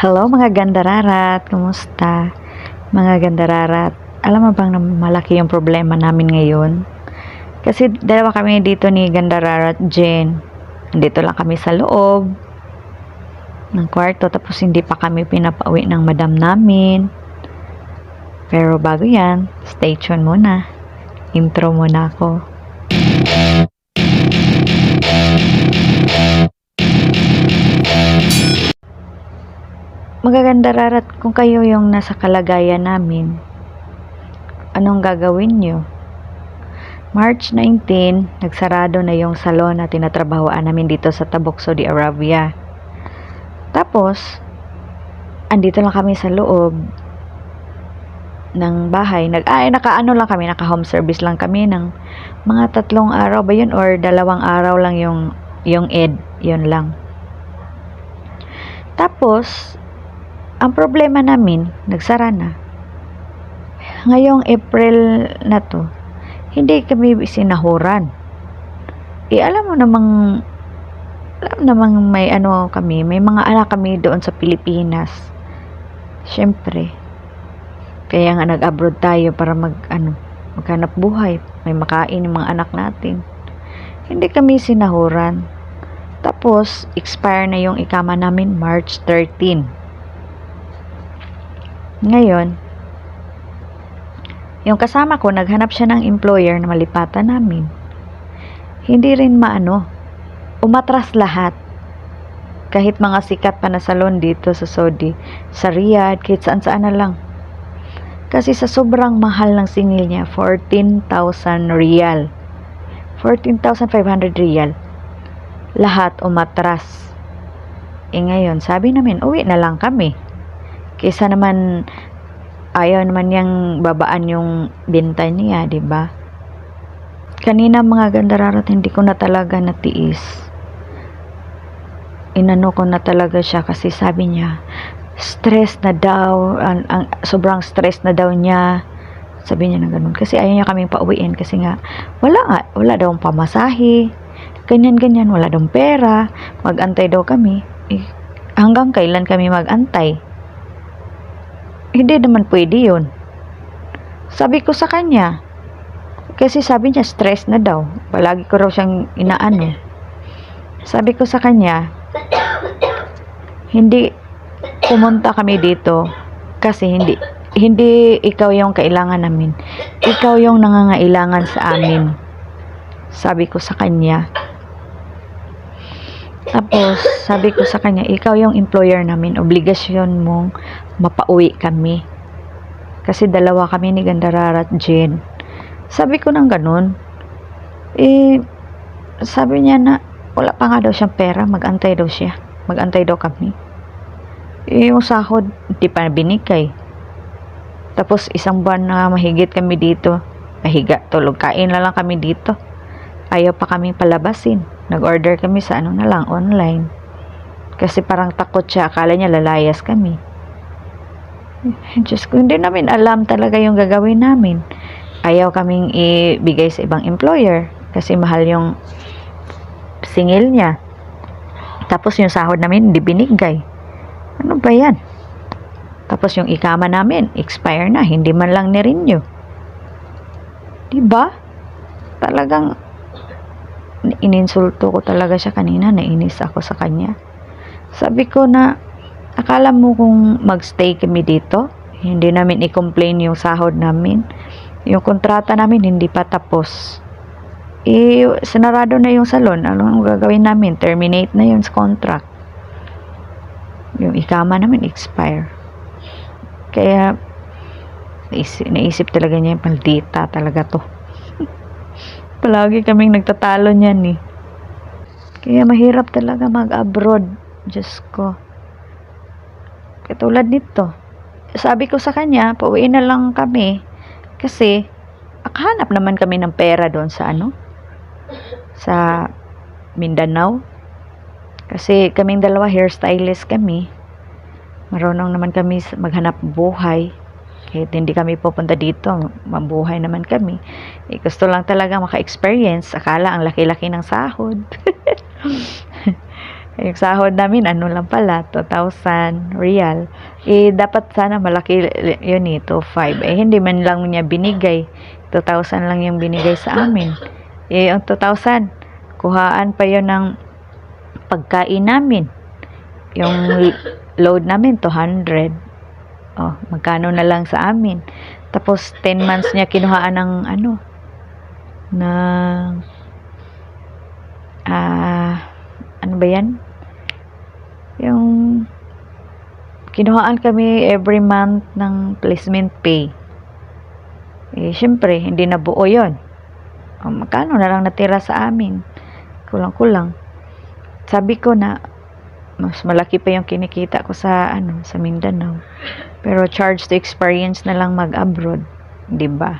Hello mga gandararat, kumusta? Mga gandararat, alam mo bang na malaki yung problema namin ngayon? Kasi dalawa kami dito ni Gandararat Jen. Dito lang kami sa loob ng kwarto, tapos hindi pa kami pinapauwi ng madam namin. Pero bago yan, stay tuned muna. Intro muna ako. Magagandararat, kung kayo yung nasa kalagayan namin, anong gagawin nyo? March 19, nagsarado na yung salon na tinatrabahoan namin dito sa Tabuk, Saudi Arabia. Tapos, andito lang kami sa loob ng bahay. Naka-ano lang kami, naka-home service lang kami ng mga 3 araw ba yun or 2 araw lang yung Eid, yun lang. Tapos, ang problema namin, nagsara na. Ngayong April na to, hindi kami sinahuran. Alam namang may ano kami, may mga anak kami doon sa Pilipinas. Siyempre. Kaya nga nag-abroad tayo para maghanap buhay. May makain yung mga anak natin. Hindi kami sinahuran. Tapos, expire na yung ikama namin March 13. Ngayon, yung kasama ko, naghanap siya ng employer na malipatan namin. Hindi rin umatras lahat. Kahit mga sikat pa na salon dito sa Saudi, sa Riyadh, kahit saan-saan na lang. Kasi sa sobrang mahal ng singil niya, 14,000 riyal. 14,500 riyal. Lahat umatras. Ngayon, sabi namin, uwi na lang kami. Kaysa naman ayaw naman niyang babaan yung benta niya, di ba? Kanina mga gandararat, hindi ko na talaga natiis. Inano ko na talaga siya kasi sabi niya, stress na daw, sobrang stress na daw niya. Sabi niya na ganun. Kasi ayaw niya kaming pauwiin kasi nga, wala daw pamasahe. Ganyan, wala daw pera. Mag-antay daw kami. Hanggang kailan kami mag-antay? Hindi naman pwede yun. Sabi ko sa kanya, kasi sabi niya stress na daw. Palagi ko raw siyang inaano. Sabi ko sa kanya, hindi pumunta kami dito kasi hindi ikaw yung kailangan namin. Ikaw yung nangangailangan sa amin. Sabi ko sa kanya. Tapos, sabi ko sa kanya, ikaw yung employer namin, obligasyon mong mapauwi kami. Kasi 2 kami ni Gandararat Jen. Sabi ko nang ganun. Sabi niya na, wala pa nga daw siyang pera, mag-antay daw siya. Mag-antay daw kami. Yung sahod, hindi pa binigay. Tapos, 1 buwan na mahigit kami dito. Pahiga, tulog, kain na lang kami dito. Ayaw pa kami palabasin. Nag-order kami sa online. Kasi parang takot siya. Akala niya lalayas kami. Diyos ko, hindi namin alam talaga yung gagawin namin. Ayaw kaming ibigay sa ibang employer. Kasi mahal yung singil niya. Tapos yung sahod namin, hindi binigay. Ano ba yan? Tapos yung ikama namin, expire na. Hindi man lang ni-renew. Diba? Talagang ininsulto ko talaga siya kanina, nainis ako sa kanya. Sabi ko na, akala mo kung magstay kami dito, hindi namin i-complain yung sahod namin. Yung kontrata namin hindi pa tapos. Sinarado na yung salon. Anong gagawin namin? Terminate na yun sa contract. Yung ikama namin expire. Kaya naisip talaga niya, maldita talaga to. Palagi kaming nagtatalo niyan . Kaya mahirap talaga mag-abroad. Diyos ko. Katulad nito. Sabi ko sa kanya, pauwiin na lang kami. Kasi, akahanap naman kami ng pera doon sa sa Mindanao. Kasi kaming 2 hairstylist kami. Marunong naman kami maghanap buhay. Kahit hindi kami pupunta dito, mabuhay naman kami. Gusto lang talaga maka-experience. Akala ang laki-laki ng sahod. Yung sahod namin, ano lang pala, 2,000 real. Eh, dapat sana malaki yun eh, 2,500. Eh, hindi man lang niya binigay. 2,000 lang yung binigay sa amin. Eh, ang 2,000, kuhaan pa yun ng pagkain namin. Yung load namin, 200. Oh, magkano na lang sa amin. Tapos, 10 months niya kinuhaan ng ano, ng, ano ba yan? Yung, kinuhaan kami every month ng placement pay. Eh, syempre, hindi na buo yun. O, magkano na lang natira sa amin? Kulang-kulang. Sabi ko na, mas malaki pa yung kinikita ko sa, sa Mindanao. Pero charge to experience na lang mag-abroad. 'Di ba?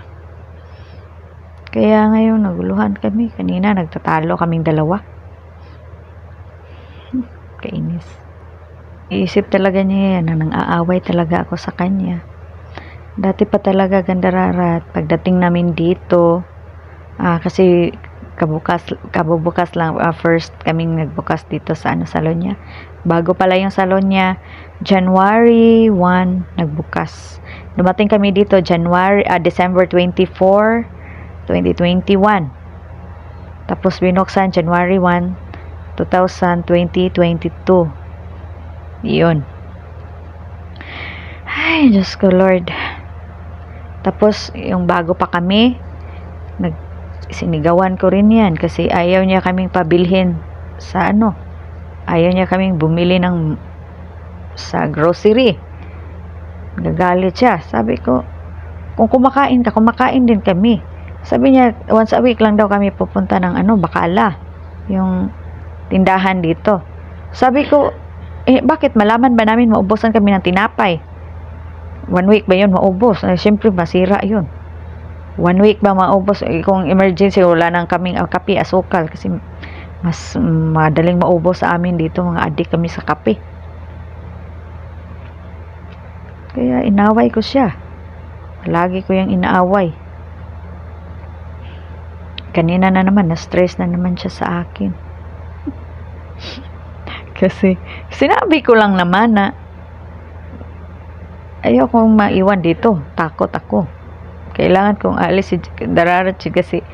Kaya ngayon, naguluhan kami. Kanina, nagtatalo kaming dalawa. Kainis. Iisip talaga niya yan, na nang-aaway talaga ako sa kanya. Dati pa talaga ganda-rarat. Pagdating namin dito, kasi kabubukas lang, first kaming nagbukas dito sa salon niya. Bago pala yung salon niya, January 1 nagbukas. Dumating kami dito December 24, 2021. Tapos binuksan January 1, 2022. Yun. Ay, Diyos ko Lord. Tapos, yung bago pa kami, sinigawan ko rin yan kasi ayaw niya kaming pabilhin sa ayaw niya kaming bumili sa grocery. Gagalit siya. Sabi ko, kung kumakain ka, kumakain din kami. Sabi niya, once a week lang daw kami pupunta ng Bacala, yung tindahan dito. Sabi ko, bakit malaman ba namin maubusan kami ng tinapay? 1 week ba yun maubos? Siyempre masira yun. 1 week ba maubos? Kung emergency, wala nang kaming kape, asukal. Kasi mas madaling maubos sa amin dito. Mga adik kami sa kape. Kaya inaway ko siya. Lagi ko yung inaaway. Kanina na naman, na-stress na naman siya sa akin. Kasi sinabi ko lang naman na ayaw kong maiwan dito. Takot ako. Kailangan kong alis si Dararat kasi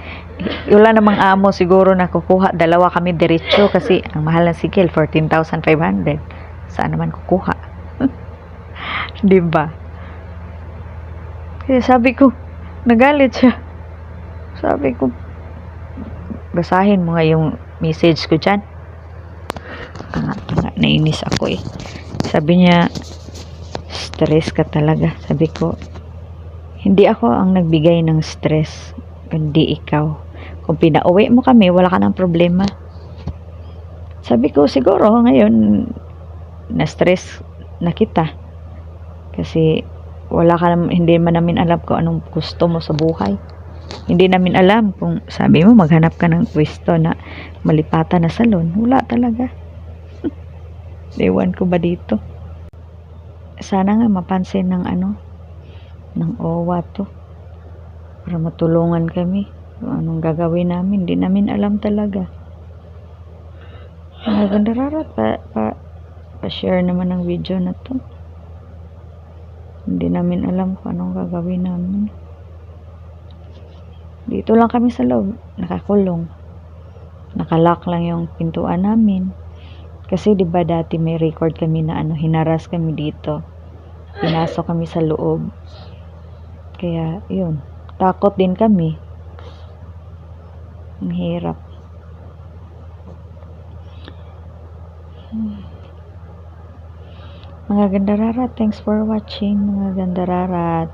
wala namang amo siguro na kukuha. Dalawa kami diretso kasi ang mahal ng sigil 14,500. Saan naman kukuha? Diba? Kaya sabi ko, nagalit siya. Sabi ko, basahin mo nga yung message ko dyan. Nainis ako eh. Sabi niya, stress ka talaga. Sabi ko, hindi ako ang nagbigay ng stress, kundi ikaw. Kung pinauwi mo kami, wala ka ng problema. Sabi ko, siguro ngayon, na-stress na kita. Kasi, hindi man namin alam kung anong gusto mo sa buhay. Hindi namin alam kung sabi mo, maghanap ka ng pwesto na malipatan na salon. Wala talaga. Ewan ko ba dito? Sana nga mapansin ng ng OWA to para matulungan kami kung anong gagawin namin. Hindi namin alam talaga. Maganda Rarat, pa-share naman ng video na to. Hindi namin alam kung anong gagawin namin. Dito lang kami sa loob, nakakulong. Nakalock lang yung pintuan namin. Kasi 'di ba dati may record kami na hinaras kami dito. Pinasok kami sa loob. Kaya 'yun, takot din kami. Ang hirap. Mga Gandararat, thanks for watching mga Gandararat.